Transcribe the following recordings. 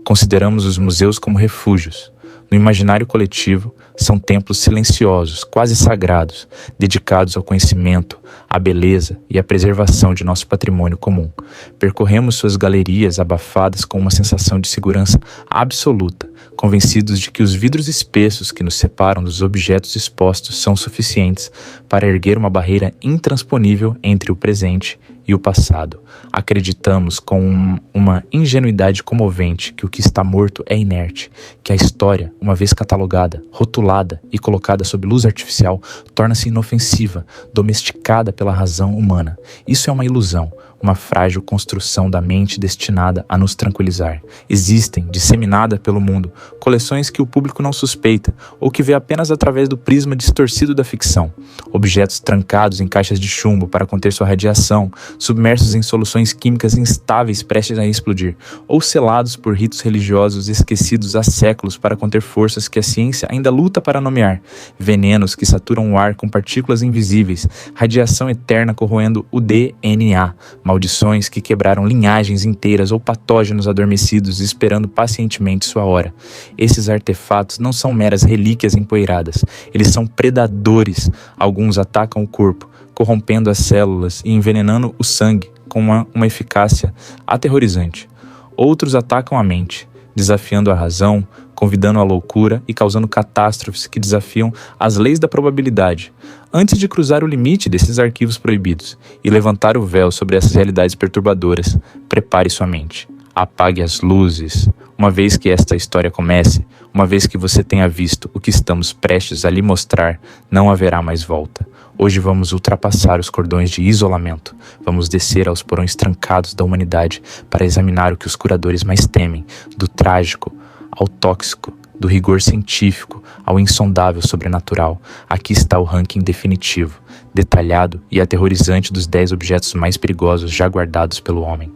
Consideramos os museus como refúgios. No imaginário coletivo, são templos silenciosos, quase sagrados, dedicados ao conhecimento, à beleza e à preservação de nosso patrimônio comum. Percorremos suas galerias abafadas com uma sensação de segurança absoluta, convencidos de que os vidros espessos que nos separam dos objetos expostos são suficientes para erguer uma barreira intransponível entre o presente e o passado. Acreditamos com uma ingenuidade comovente que o que está morto é inerte, que a história, uma vez catalogada, rotulada e colocada sob luz artificial, torna-se inofensiva, domesticada pela razão humana. Isso é uma ilusão, uma frágil construção da mente destinada a nos tranquilizar. Existem, disseminada pelo mundo, coleções que o público não suspeita ou que vê apenas através do prisma distorcido da ficção. Objetos trancados em caixas de chumbo para conter sua radiação, submersos em soluções químicas instáveis prestes a explodir, ou selados por ritos religiosos esquecidos há séculos para conter forças que a ciência ainda luta para nomear, venenos que saturam o ar com partículas invisíveis, radiação eterna corroendo o DNA, maldições que quebraram linhagens inteiras ou patógenos adormecidos esperando pacientemente sua hora. Esses artefatos não são meras relíquias empoeiradas, eles são predadores. Alguns atacam o corpo, corrompendo as células e envenenando o sangue com uma eficácia aterrorizante. Outros atacam a mente, desafiando a razão, convidando à loucura e causando catástrofes que desafiam as leis da probabilidade. Antes de cruzar o limite desses arquivos proibidos e levantar o véu sobre essas realidades perturbadoras, prepare sua mente. Apague as luzes. Uma vez que esta história comece, uma vez que você tenha visto o que estamos prestes a lhe mostrar, não haverá mais volta. Hoje vamos ultrapassar os cordões de isolamento. Vamos descer aos porões trancados da humanidade para examinar o que os curadores mais temem, do trágico ao tóxico, do rigor científico ao insondável sobrenatural. Aqui está o ranking definitivo, detalhado e aterrorizante dos 10 objetos mais perigosos já guardados pelo homem.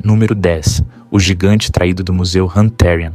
Número 10. O gigante traído do Museu Hunterian.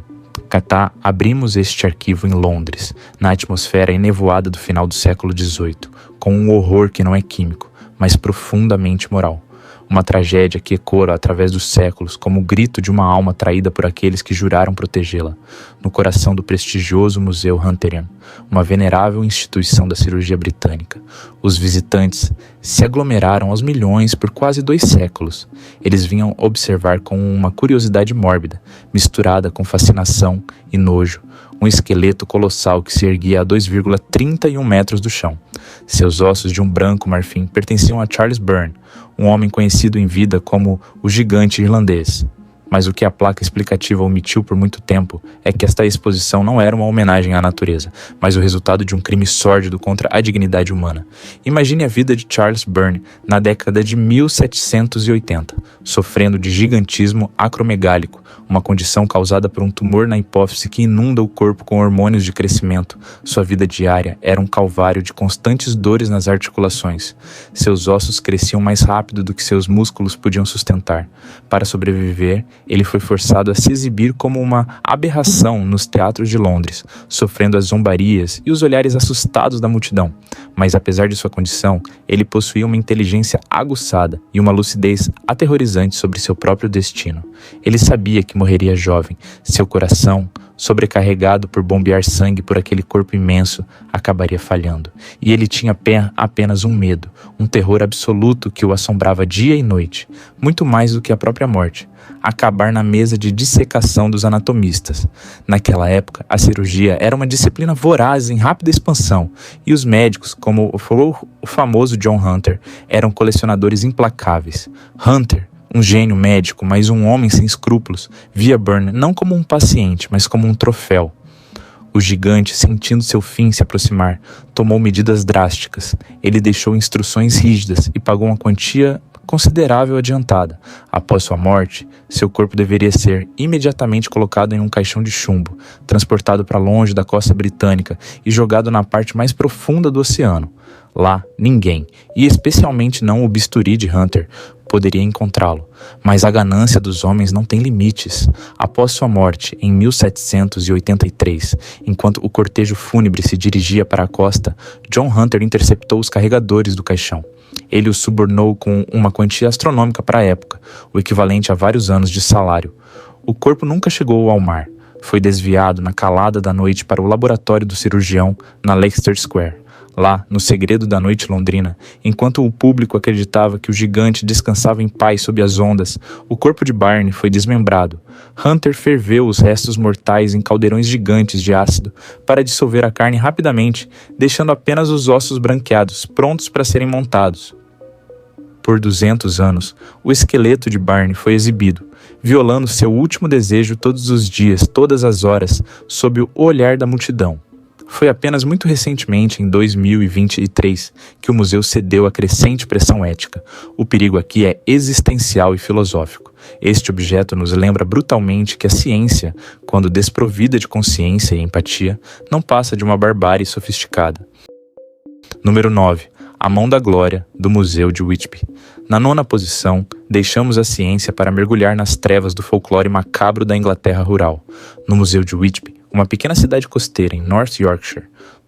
Abrimos este arquivo em Londres, na atmosfera enevoada do final do século XVIII, com um horror que não é químico, mas profundamente moral. Uma tragédia que ecoa através dos séculos como o grito de uma alma traída por aqueles que juraram protegê-la. No coração do prestigioso Museu Hunterian, uma venerável instituição da cirurgia britânica, os visitantes se aglomeraram aos milhões por quase 2 séculos. Eles vinham observar com uma curiosidade mórbida, misturada com fascinação e nojo, um esqueleto colossal que se erguia a 2,31 metros do chão. Seus ossos de um branco marfim pertenciam a Charles Byrne, um homem conhecido em vida como o gigante irlandês. Mas o que a placa explicativa omitiu por muito tempo é que esta exposição não era uma homenagem à natureza, mas o resultado de um crime sórdido contra a dignidade humana. Imagine a vida de Charles Byrne na década de 1780, sofrendo de gigantismo acromegálico, uma condição causada por um tumor na hipófise que inunda o corpo com hormônios de crescimento. Sua vida diária era um calvário de constantes dores nas articulações. Seus ossos cresciam mais rápido do que seus músculos podiam sustentar. Para sobreviver, ele foi forçado a se exibir como uma aberração nos teatros de Londres, sofrendo as zombarias e os olhares assustados da multidão. Mas apesar de sua condição, ele possuía uma inteligência aguçada e uma lucidez aterrorizante sobre seu próprio destino. Ele sabia que morreria jovem. Seu coração, sobrecarregado por bombear sangue por aquele corpo imenso, acabaria falhando. E ele tinha apenas um medo, um terror absoluto que o assombrava dia e noite, muito mais do que a própria morte: acabar na mesa de dissecação dos anatomistas. Naquela época, a cirurgia era uma disciplina voraz em rápida expansão, e os médicos, como o famoso John Hunter, eram colecionadores implacáveis. Hunter, um gênio médico, mas um homem sem escrúpulos, via Byrne não como um paciente, mas como um troféu. O gigante, sentindo seu fim se aproximar, tomou medidas drásticas. Ele deixou instruções rígidas e pagou uma quantia considerável adiantada. Após sua morte, seu corpo deveria ser imediatamente colocado em um caixão de chumbo, transportado para longe da costa britânica e jogado na parte mais profunda do oceano. Lá, ninguém, e especialmente não o bisturi de Hunter, poderia encontrá-lo. Mas a ganância dos homens não tem limites. Após sua morte, em 1783, enquanto o cortejo fúnebre se dirigia para a costa, John Hunter interceptou os carregadores do caixão. Ele os subornou com uma quantia astronômica para a época, o equivalente a vários anos de salário. O corpo nunca chegou ao mar. Foi desviado na calada da noite para o laboratório do cirurgião na Leicester Square. Lá, no segredo da noite londrina, enquanto o público acreditava que o gigante descansava em paz sob as ondas, o corpo de Barney foi desmembrado. Hunter ferveu os restos mortais em caldeirões gigantes de ácido para dissolver a carne rapidamente, deixando apenas os ossos branqueados, prontos para serem montados. Por 200 anos, o esqueleto de Barney foi exibido, violando seu último desejo todos os dias, todas as horas, sob o olhar da multidão. Foi apenas muito recentemente, em 2023, que o museu cedeu à crescente pressão ética. O perigo aqui é existencial e filosófico. Este objeto nos lembra brutalmente que a ciência, quando desprovida de consciência e empatia, não passa de uma barbárie sofisticada. Número 9. A Mão da Glória, do Museu de Whitby. Na 9ª posição, deixamos a ciência para mergulhar nas trevas do folclore macabro da Inglaterra rural. No Museu de Whitby, uma pequena cidade costeira em North Yorkshire,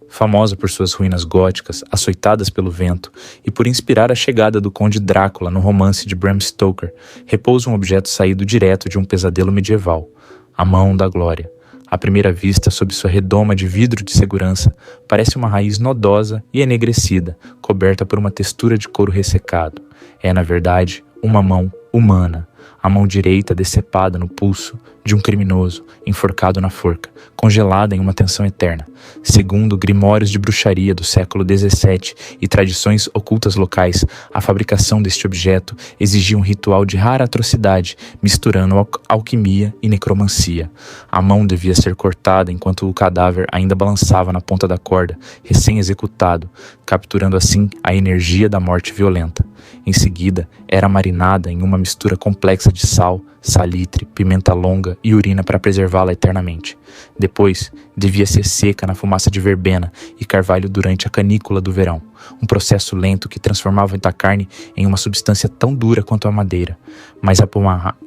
famosa por suas ruínas góticas, açoitadas pelo vento, e por inspirar a chegada do Conde Drácula no romance de Bram Stoker, repousa um objeto saído direto de um pesadelo medieval, a Mão da Glória. À primeira vista, sob sua redoma de vidro de segurança, parece uma raiz nodosa e enegrecida, coberta por uma textura de couro ressecado. É, na verdade, uma mão humana, a mão direita decepada no pulso de um criminoso, enforcado na forca, congelada em uma tensão eterna. Segundo grimórios de bruxaria do século XVII e tradições ocultas locais, a fabricação deste objeto exigia um ritual de rara atrocidade, misturando alquimia e necromancia. A mão devia ser cortada enquanto o cadáver ainda balançava na ponta da corda, recém-executado, capturando assim a energia da morte violenta. Em seguida, era marinada em uma mistura complexa de sal, salitre, pimenta longa e urina para preservá-la eternamente. Depois, devia ser seca na fumaça de verbena e carvalho durante a canícula do verão, um processo lento que transformava a carne em uma substância tão dura quanto a madeira. Mas a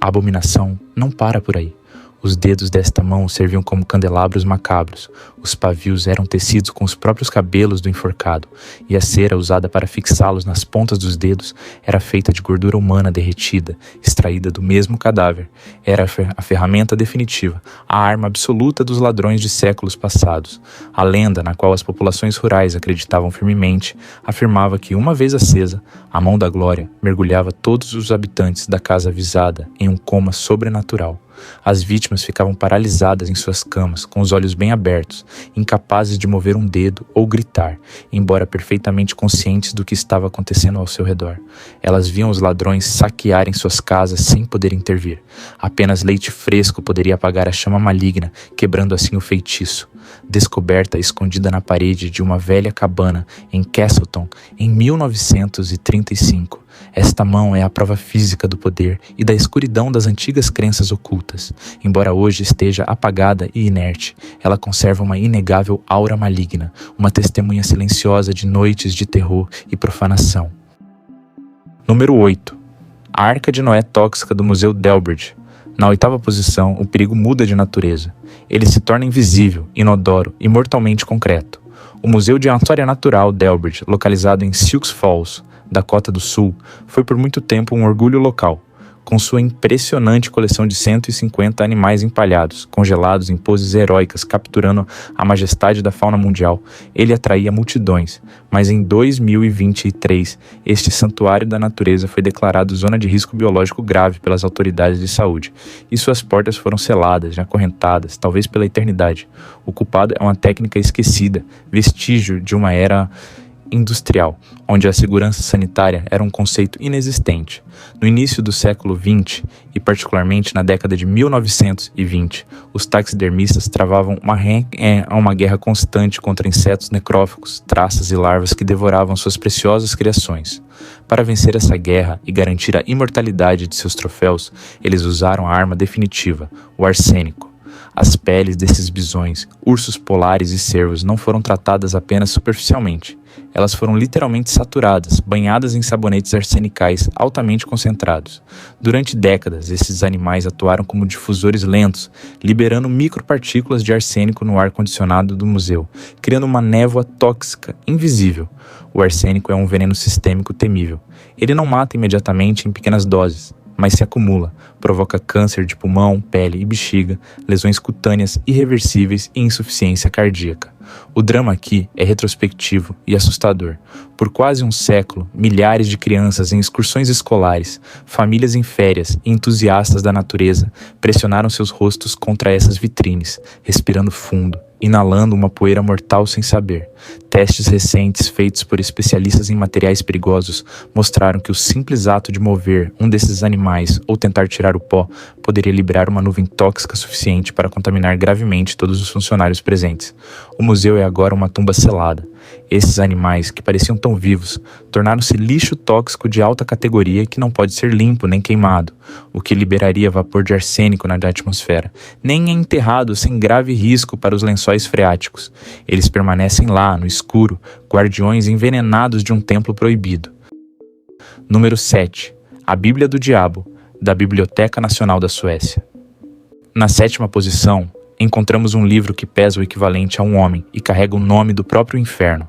abominação não para por aí. Os dedos desta mão serviam como candelabros macabros. Os pavios eram tecidos com os próprios cabelos do enforcado, e a cera usada para fixá-los nas pontas dos dedos era feita de gordura humana derretida, extraída do mesmo cadáver. Era a ferramenta definitiva, a arma absoluta dos ladrões de séculos passados. A lenda, na qual as populações rurais acreditavam firmemente, afirmava que, uma vez acesa, a Mão da Glória mergulhava todos os habitantes da casa avisada em um coma sobrenatural. As vítimas ficavam paralisadas em suas camas, com os olhos bem abertos, incapazes de mover um dedo ou gritar, embora perfeitamente conscientes do que estava acontecendo ao seu redor. Elas viam os ladrões saquearem suas casas sem poder intervir. Apenas leite fresco poderia apagar a chama maligna, quebrando assim o feitiço. Descoberta escondida na parede de uma velha cabana em Castleton em 1935. Esta mão é a prova física do poder e da escuridão das antigas crenças ocultas. Embora hoje esteja apagada e inerte, ela conserva uma inegável aura maligna, uma testemunha silenciosa de noites de terror e profanação. Número 8. A Arca de Noé tóxica do Museu Delbridge. Na 8ª posição, o perigo muda de natureza. Ele se torna invisível, inodoro e mortalmente concreto. O Museu de História Natural Delbridge, localizado em Sioux Falls, Dakota do Sul, foi por muito tempo um orgulho local. Com sua impressionante coleção de 150 animais empalhados, congelados em poses heróicas, capturando a majestade da fauna mundial, ele atraía multidões. Mas em 2023, este santuário da natureza foi declarado zona de risco biológico grave pelas autoridades de saúde, e suas portas foram seladas, acorrentadas, talvez pela eternidade. O culpado é uma técnica esquecida, vestígio de uma era industrial, onde a segurança sanitária era um conceito inexistente. No início do século XX, e particularmente na década de 1920, os taxidermistas travavam uma guerra constante contra insetos necrófagos, traças e larvas que devoravam suas preciosas criações. Para vencer essa guerra e garantir a imortalidade de seus troféus, eles usaram a arma definitiva, o arsênico. As peles desses bisões, ursos polares e cervos não foram tratadas apenas superficialmente. Elas foram literalmente saturadas, banhadas em sabonetes arsenicais altamente concentrados. Durante décadas, esses animais atuaram como difusores lentos, liberando micropartículas de arsênico no ar condicionado do museu, criando uma névoa tóxica invisível. O arsênico é um veneno sistêmico temível. Ele não mata imediatamente em pequenas doses, mas se acumula, provoca câncer de pulmão, pele e bexiga, lesões cutâneas irreversíveis e insuficiência cardíaca. O drama aqui é retrospectivo e assustador. Por quase um século, milhares de crianças em excursões escolares, famílias em férias e entusiastas da natureza pressionaram seus rostos contra essas vitrines, respirando fundo, inalando uma poeira mortal sem saber. Testes recentes feitos por especialistas em materiais perigosos mostraram que o simples ato de mover um desses animais ou tentar tirar o pó poderia liberar uma nuvem tóxica suficiente para contaminar gravemente todos os funcionários presentes. O museu é agora uma tumba selada. Esses animais, que pareciam tão vivos, tornaram-se lixo tóxico de alta categoria que não pode ser limpo nem queimado, o que liberaria vapor de arsênico na atmosfera, nem é enterrado sem grave risco para os lençóis freáticos. Eles permanecem lá, no escuro, guardiões envenenados de um templo proibido. Número 7. A Bíblia do Diabo, da Biblioteca Nacional da Suécia. Na 7ª posição, encontramos um livro que pesa o equivalente a um homem e carrega o nome do próprio inferno.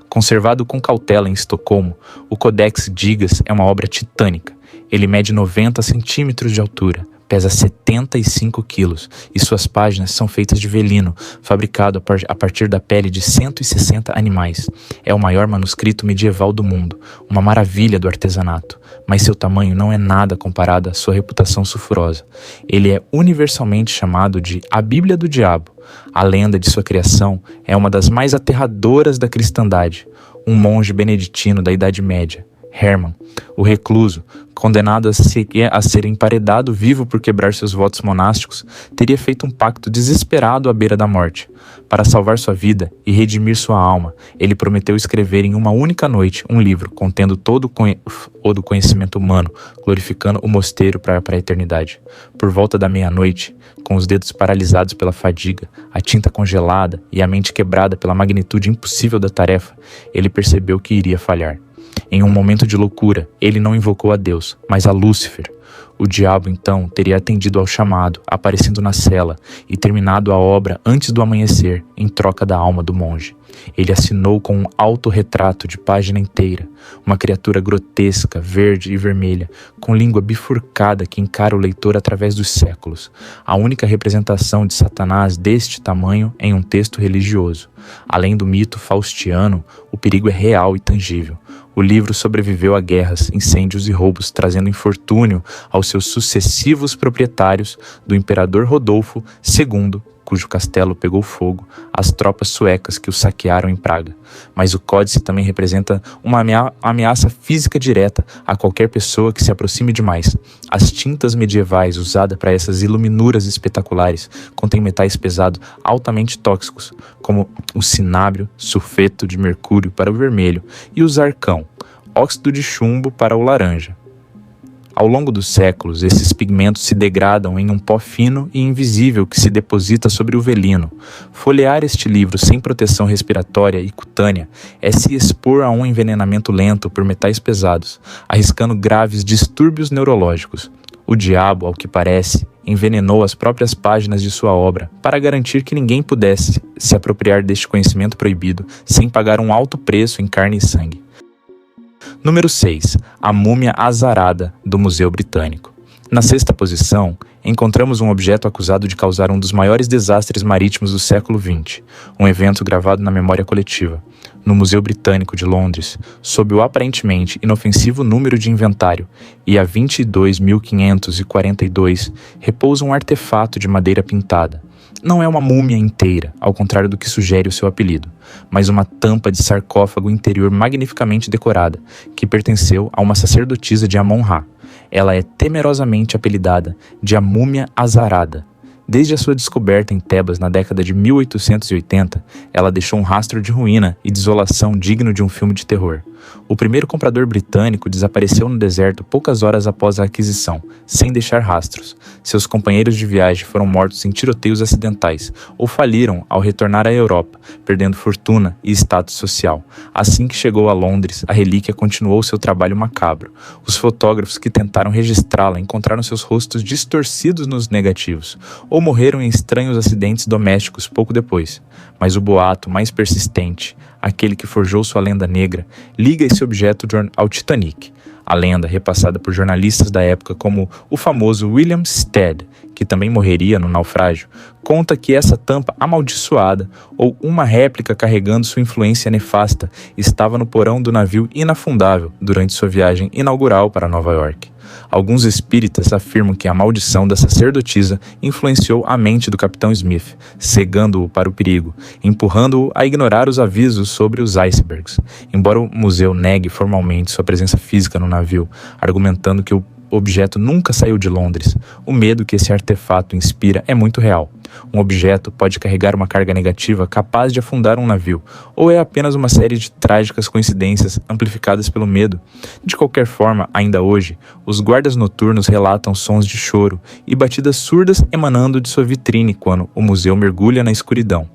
Conservado com cautela em Estocolmo, o Codex Gigas é uma obra titânica. Ele mede 90 centímetros de altura, pesa 75 quilos e suas páginas são feitas de velino, fabricado a partir da pele de 160 animais. É o maior manuscrito medieval do mundo, uma maravilha do artesanato, mas seu tamanho não é nada comparado à sua reputação sulfurosa. Ele é universalmente chamado de a Bíblia do Diabo. A lenda de sua criação é uma das mais aterradoras da cristandade. Um monge beneditino da Idade Média, Hermann, o recluso, condenado a ser emparedado vivo por quebrar seus votos monásticos, teria feito um pacto desesperado à beira da morte. Para salvar sua vida e redimir sua alma, ele prometeu escrever em uma única noite um livro contendo todo o conhecimento humano, glorificando o mosteiro para a eternidade. Por volta da meia-noite, com os dedos paralisados pela fadiga, a tinta congelada e a mente quebrada pela magnitude impossível da tarefa, ele percebeu que iria falhar. Em um momento de loucura, ele não invocou a Deus, mas a Lúcifer. O diabo, então, teria atendido ao chamado, aparecendo na cela e terminado a obra antes do amanhecer, em troca da alma do monge. Ele assinou com um autorretrato de página inteira, uma criatura grotesca, verde e vermelha, com língua bifurcada que encara o leitor através dos séculos. A única representação de Satanás deste tamanho em um texto religioso. Além do mito faustiano, o perigo é real e tangível. O livro sobreviveu a guerras, incêndios e roubos, trazendo infortúnio aos seus sucessivos proprietários, do imperador Rodolfo II, cujo castelo pegou fogo, às tropas suecas que o saquearam em Praga. Mas o códice também representa uma ameaça física direta a qualquer pessoa que se aproxime demais. As tintas medievais usadas para essas iluminuras espetaculares contêm metais pesados altamente tóxicos, como o cinábrio, sulfeto de mercúrio para o vermelho e o zarcão, óxido de chumbo para o laranja. Ao longo dos séculos, esses pigmentos se degradam em um pó fino e invisível que se deposita sobre o velino. Folhear este livro sem proteção respiratória e cutânea é se expor a um envenenamento lento por metais pesados, arriscando graves distúrbios neurológicos. O diabo, ao que parece, envenenou as próprias páginas de sua obra para garantir que ninguém pudesse se apropriar deste conhecimento proibido sem pagar um alto preço em carne e sangue. Número 6. A Múmia Azarada, do Museu Britânico. Na 6ª posição, encontramos um objeto acusado de causar um dos maiores desastres marítimos do século XX, um evento gravado na memória coletiva. No Museu Britânico de Londres, sob o aparentemente inofensivo número de inventário e a 22.542, repousa um artefato de madeira pintada. Não é uma múmia inteira, ao contrário do que sugere o seu apelido, mas uma tampa de sarcófago interior magnificamente decorada, que pertenceu a uma sacerdotisa de Amon-Ra. Ela é temerosamente apelidada de a Múmia Azarada. Desde a sua descoberta em Tebas na década de 1880, ela deixou um rastro de ruína e desolação digno de um filme de terror. O primeiro comprador britânico desapareceu no deserto poucas horas após a aquisição, sem deixar rastros. Seus companheiros de viagem foram mortos em tiroteios acidentais ou faliram ao retornar à Europa, perdendo fortuna e status social. Assim que chegou a Londres, a relíquia continuou seu trabalho macabro. Os fotógrafos que tentaram registrá-la encontraram seus rostos distorcidos nos negativos, ou morreram em estranhos acidentes domésticos pouco depois. Mas o boato mais persistente, aquele que forjou sua lenda negra, liga esse objeto ao Titanic. A lenda, repassada por jornalistas da época como o famoso William Stead, que também morreria no naufrágio, conta que essa tampa amaldiçoada, ou uma réplica carregando sua influência nefasta, estava no porão do navio inafundável durante sua viagem inaugural para Nova York. Alguns espíritas afirmam que a maldição da sacerdotisa influenciou a mente do capitão Smith, cegando-o para o perigo, empurrando-o a ignorar os avisos sobre os icebergs. Embora o museu negue formalmente sua presença física no navio, argumentando que o objeto nunca saiu de Londres, o medo que esse artefato inspira é muito real. Um objeto pode carregar uma carga negativa capaz de afundar um navio, ou é apenas uma série de trágicas coincidências amplificadas pelo medo? De qualquer forma, ainda hoje, os guardas noturnos relatam sons de choro e batidas surdas emanando de sua vitrine quando o museu mergulha na escuridão.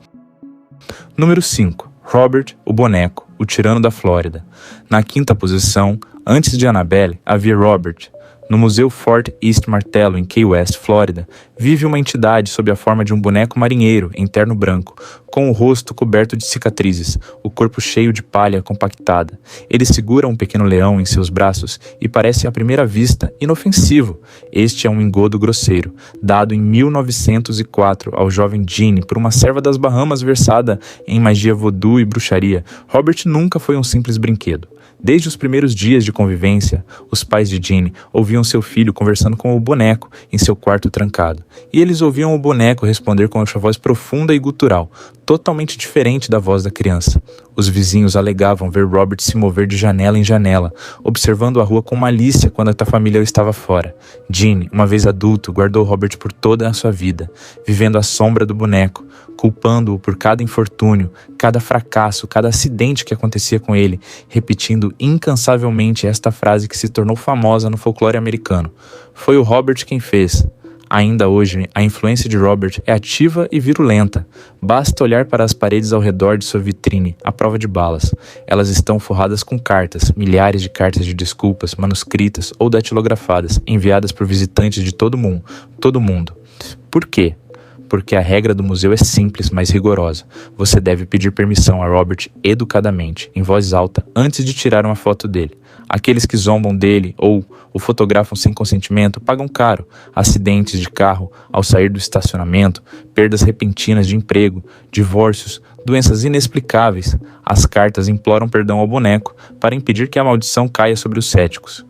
Número 5. Robert, o boneco, o tirano da Flórida. Na quinta posição, antes de Annabelle, havia Robert. No Museu Fort East Martello, em Key West, Flórida, vive uma entidade sob a forma de um boneco marinheiro em terno branco, com o rosto coberto de cicatrizes, o corpo cheio de palha compactada. Ele segura um pequeno leão em seus braços e parece à primeira vista inofensivo. Este é um engodo grosseiro, dado em 1904 ao jovem Gene por uma serva das Bahamas versada em magia voodoo e bruxaria. Robert nunca foi um simples brinquedo. Desde os primeiros dias de convivência, os pais de Gene ouviam seu filho conversando com o boneco em seu quarto trancado. E eles ouviam o boneco responder com sua voz profunda e gutural, totalmente diferente da voz da criança. Os vizinhos alegavam ver Robert se mover de janela em janela, observando a rua com malícia quando a família estava fora. Gene, uma vez adulto, guardou Robert por toda a sua vida, vivendo à sombra do boneco, culpando-o por cada infortúnio, cada fracasso, cada acidente que acontecia com ele, repetindo incansavelmente esta frase que se tornou famosa no folclore americano. Foi o Robert quem fez. Ainda hoje, a influência de Robert é ativa e virulenta. Basta olhar para as paredes ao redor de sua vitrine, à prova de balas. Elas estão forradas com cartas, milhares de cartas de desculpas, manuscritas ou datilografadas, enviadas por visitantes de todo mundo. Por quê? Porque a regra do museu é simples, mas rigorosa. Você deve pedir permissão a Robert educadamente, em voz alta, antes de tirar uma foto dele. Aqueles que zombam dele ou o fotografam sem consentimento pagam caro. Acidentes de carro ao sair do estacionamento, perdas repentinas de emprego, divórcios, doenças inexplicáveis. As cartas imploram perdão ao boneco para impedir que a maldição caia sobre os céticos.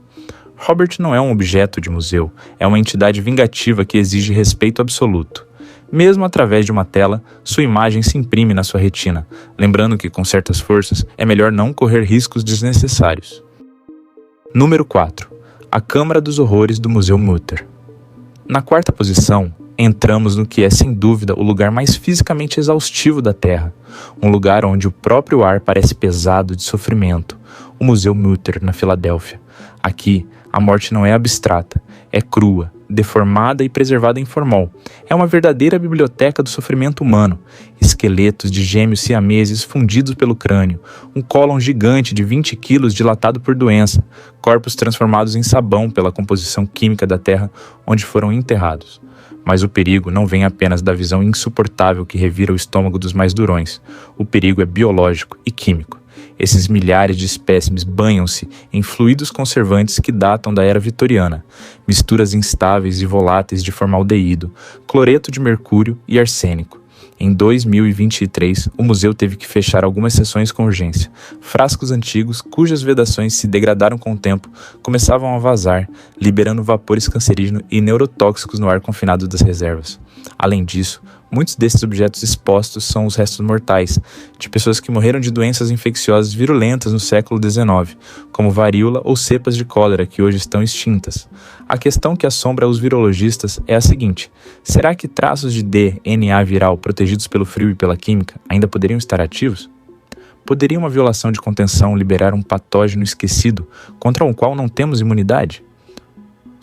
Robert não é um objeto de museu, é uma entidade vingativa que exige respeito absoluto. Mesmo através de uma tela, sua imagem se imprime na sua retina, lembrando que, com certas forças, é melhor não correr riscos desnecessários. Número 4. A Câmara dos Horrores do Museu Mutter. Na quarta posição, entramos no que é, sem dúvida, o lugar mais fisicamente exaustivo da Terra, um lugar onde o próprio ar parece pesado de sofrimento, o Museu Mutter, na Filadélfia. Aqui, a morte não é abstrata, é crua, deformada e preservada em formol. É uma verdadeira biblioteca do sofrimento humano. Esqueletos de gêmeos siameses fundidos pelo crânio, um cólon gigante de 20 quilos dilatado por doença, corpos transformados em sabão pela composição química da terra onde foram enterrados. Mas o perigo não vem apenas da visão insuportável que revira o estômago dos mais durões. O perigo é biológico e químico. Esses milhares de espécimes banham-se em fluidos conservantes que datam da era vitoriana, misturas instáveis e voláteis de formaldeído, cloreto de mercúrio e arsênico. Em 2023, o museu teve que fechar algumas sessões com urgência. Frascos antigos, cujas vedações se degradaram com o tempo, começavam a vazar, liberando vapores cancerígenos e neurotóxicos no ar confinado das reservas. Além disso, muitos desses objetos expostos são os restos mortais de pessoas que morreram de doenças infecciosas virulentas no século XIX, como varíola ou cepas de cólera que hoje estão extintas. A questão que assombra os virologistas é a seguinte: será que traços de DNA viral protegidos pelo frio e pela química ainda poderiam estar ativos? Poderia uma violação de contenção liberar um patógeno esquecido contra o qual não temos imunidade?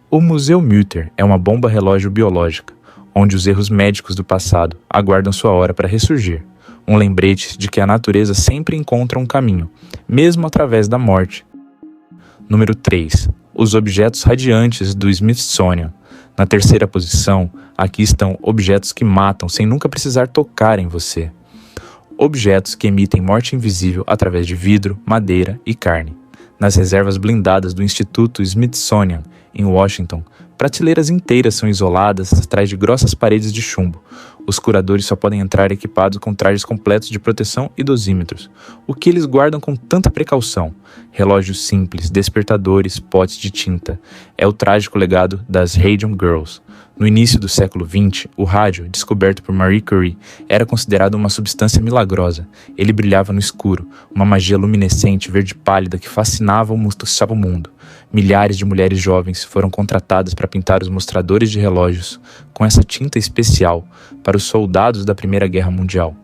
O Museu Mutter é uma bomba relógio biológica, onde os erros médicos do passado aguardam sua hora para ressurgir. Um lembrete de que a natureza sempre encontra um caminho, mesmo através da morte. Número 3. Os objetos radiantes do Smithsonian. Na terceira posição, aqui estão objetos que matam sem nunca precisar tocar em você. Objetos que emitem morte invisível através de vidro, madeira e carne. Nas reservas blindadas do Instituto Smithsonian, em Washington, prateleiras inteiras são isoladas atrás de grossas paredes de chumbo. Os curadores só podem entrar equipados com trajes completos de proteção e dosímetros. O que eles guardam com tanta precaução? Relógios simples, despertadores, potes de tinta. É o trágico legado das Radium Girls. No início do século XX, o rádio, descoberto por Marie Curie, era considerado uma substância milagrosa. Ele brilhava no escuro, uma magia luminescente verde pálida que fascinava o mundo. Milhares de mulheres jovens foram contratadas para pintar os mostradores de relógios com essa tinta especial para os soldados da Primeira Guerra Mundial.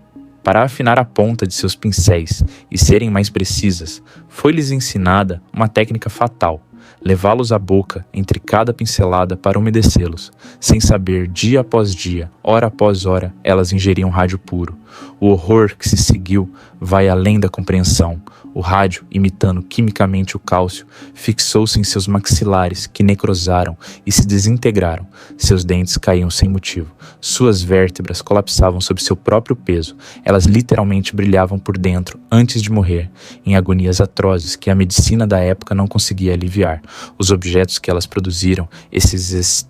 Para afinar a ponta de seus pincéis e serem mais precisas, foi-lhes ensinada uma técnica fatal: levá-los à boca entre cada pincelada para umedecê-los. Sem saber, dia após dia, hora após hora, elas ingeriam rádio puro. O horror que se seguiu vai além da compreensão. O rádio, imitando quimicamente o cálcio, fixou-se em seus maxilares, que necrosaram e se desintegraram. Seus dentes caíam sem motivo. Suas vértebras colapsavam sob seu próprio peso. Elas literalmente brilhavam por dentro, antes de morrer, em agonias atrozes que a medicina da época não conseguia aliviar. Os objetos que elas produziram, esses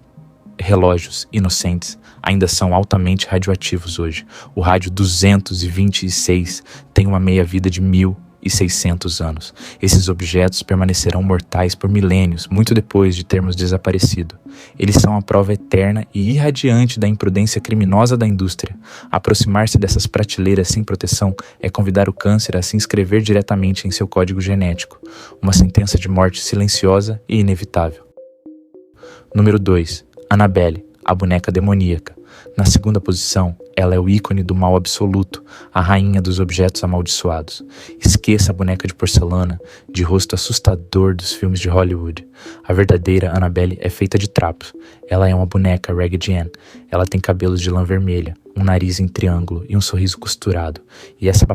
relógios inocentes, ainda são altamente radioativos hoje. O rádio 226 tem uma meia-vida de 1.600 anos. Esses objetos permanecerão mortais por milênios, muito depois de termos desaparecido. Eles são a prova eterna e irradiante da imprudência criminosa da indústria. Aproximar-se dessas prateleiras sem proteção é convidar o câncer a se inscrever diretamente em seu código genético. Uma sentença de morte silenciosa e inevitável. Número 2. Annabelle, a boneca demoníaca. Na segunda posição, ela é o ícone do mal absoluto, a rainha dos objetos amaldiçoados. Esqueça a boneca de porcelana, de rosto assustador dos filmes de Hollywood. A verdadeira Annabelle é feita de trapos. Ela é uma boneca Raggedy Ann. Ela tem cabelos de lã vermelha, um nariz em triângulo e um sorriso costurado. E essa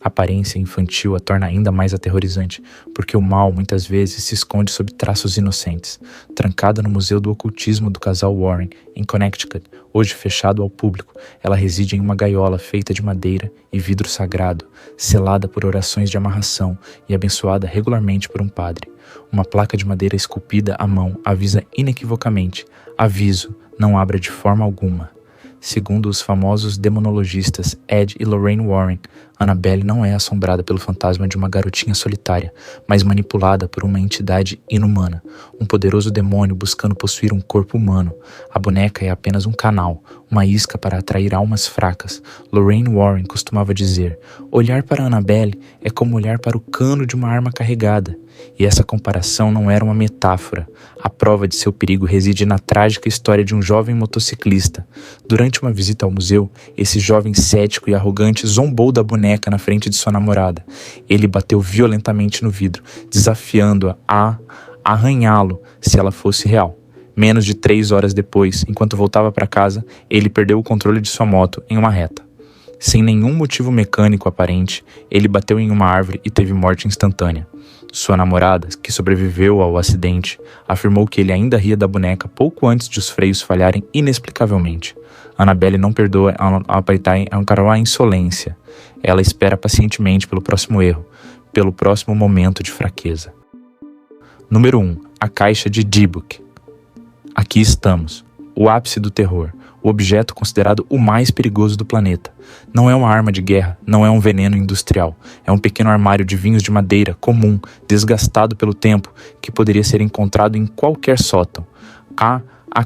aparência infantil a torna ainda mais aterrorizante, porque o mal muitas vezes se esconde sob traços inocentes. Trancada no Museu do Ocultismo do casal Warren, em Connecticut, hoje fechado ao público, ela reside em uma gaiola feita de madeira e vidro sagrado, selada por orações de amarração e abençoada regularmente por um padre. Uma placa de madeira esculpida à mão avisa inequivocamente: aviso, não abra de forma alguma. Segundo os famosos demonologistas Ed e Lorraine Warren, Annabelle não é assombrada pelo fantasma de uma garotinha solitária, mas manipulada por uma entidade inumana, um poderoso demônio buscando possuir um corpo humano. A boneca é apenas um canal, uma isca para atrair almas fracas. Lorraine Warren costumava dizer: olhar para Annabelle é como olhar para o cano de uma arma carregada. E essa comparação não era uma metáfora. A prova de seu perigo reside na trágica história de um jovem motociclista. Durante uma visita ao museu, esse jovem cético e arrogante zombou da boneca na frente de sua namorada. Ele bateu violentamente no vidro, desafiando-a a arranhá-lo se ela fosse real. Menos de 3 horas depois, enquanto voltava para casa, ele perdeu o controle de sua moto em uma reta. Sem nenhum motivo mecânico aparente, ele bateu em uma árvore e teve morte instantânea. Sua namorada, que sobreviveu ao acidente, afirmou que ele ainda ria da boneca pouco antes de os freios falharem inexplicavelmente. Annabelle não perdoa a insolência. Ela espera pacientemente pelo próximo erro, pelo próximo momento de fraqueza. Número 1. A caixa de Dybbuk. Aqui estamos, o ápice do terror, o objeto considerado o mais perigoso do planeta. Não é uma arma de guerra, não é um veneno industrial. É um pequeno armário de vinhos de madeira comum, desgastado pelo tempo, que poderia ser encontrado em qualquer sótão. A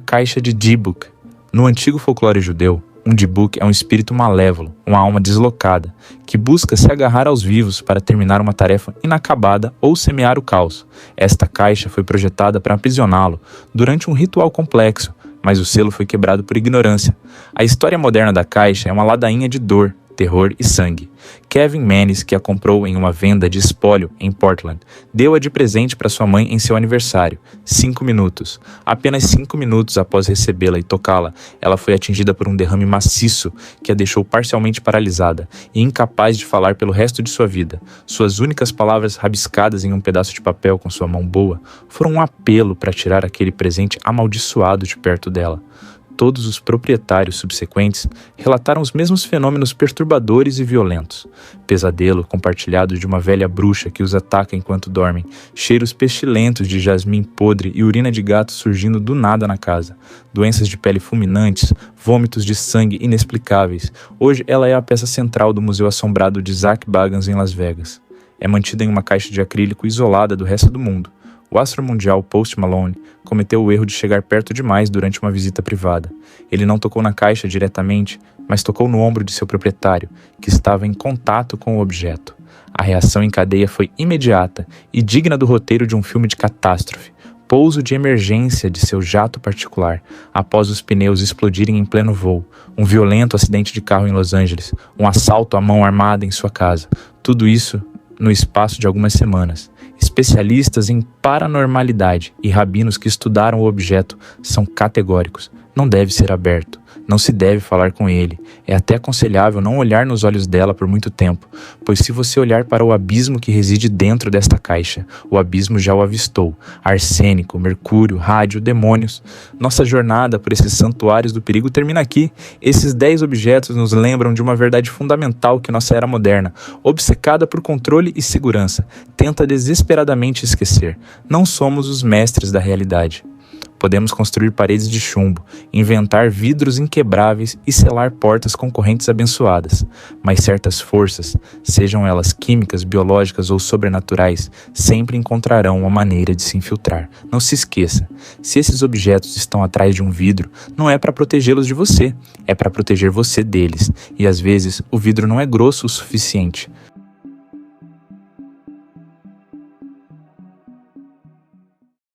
caixa de Dybbuk. No antigo folclore judeu, um Dybbuk é um espírito malévolo, uma alma deslocada, que busca se agarrar aos vivos para terminar uma tarefa inacabada ou semear o caos. Esta caixa foi projetada para aprisioná-lo durante um ritual complexo, mas o selo foi quebrado por ignorância. A história moderna da caixa é uma ladainha de dor, terror e sangue. Kevin Manis, que a comprou em uma venda de espólio em Portland, deu-a de presente para sua mãe em seu aniversário. 5 minutos. Apenas 5 minutos após recebê-la e tocá-la, ela foi atingida por um derrame maciço que a deixou parcialmente paralisada e incapaz de falar pelo resto de sua vida. Suas únicas palavras rabiscadas em um pedaço de papel com sua mão boa foram um apelo para tirar aquele presente amaldiçoado de perto dela. todos os proprietários subsequentes relataram os mesmos fenômenos perturbadores e violentos. Pesadelo compartilhado de uma velha bruxa que os ataca enquanto dormem, cheiros pestilentos de jasmim podre e urina de gato surgindo do nada na casa, doenças de pele fulminantes, vômitos de sangue inexplicáveis. Hoje ela é a peça central do Museu Assombrado de Zak Bagans em Las Vegas. É mantida em uma caixa de acrílico isolada do resto do mundo. O astro mundial Post Malone cometeu o erro de chegar perto demais durante uma visita privada. Ele não tocou na caixa diretamente, mas tocou no ombro de seu proprietário, que estava em contato com o objeto. A reação em cadeia foi imediata e digna do roteiro de um filme de catástrofe. Pouso de emergência de seu jato particular, após os pneus explodirem em pleno voo, um violento acidente de carro em Los Angeles, um assalto à mão armada em sua casa. Tudo isso no espaço de algumas semanas. Especialistas em paranormalidade e rabinos que estudaram o objeto são categóricos. Não deve ser aberto. Não se deve falar com ele. É até aconselhável não olhar nos olhos dela por muito tempo, pois se você olhar para o abismo que reside dentro desta caixa, o abismo já o avistou. Arsênico, mercúrio, rádio, demônios. Nossa jornada por esses santuários do perigo termina aqui. Esses 10 objetos nos lembram de uma verdade fundamental que nossa era moderna, obcecada por controle e segurança, tenta desesperadamente esquecer. Não somos os mestres da realidade. Podemos construir paredes de chumbo, inventar vidros inquebráveis e selar portas com correntes abençoadas. Mas certas forças, sejam elas químicas, biológicas ou sobrenaturais, sempre encontrarão uma maneira de se infiltrar. Não se esqueça, se esses objetos estão atrás de um vidro, não é para protegê-los de você, é para proteger você deles. E às vezes o vidro não é grosso o suficiente.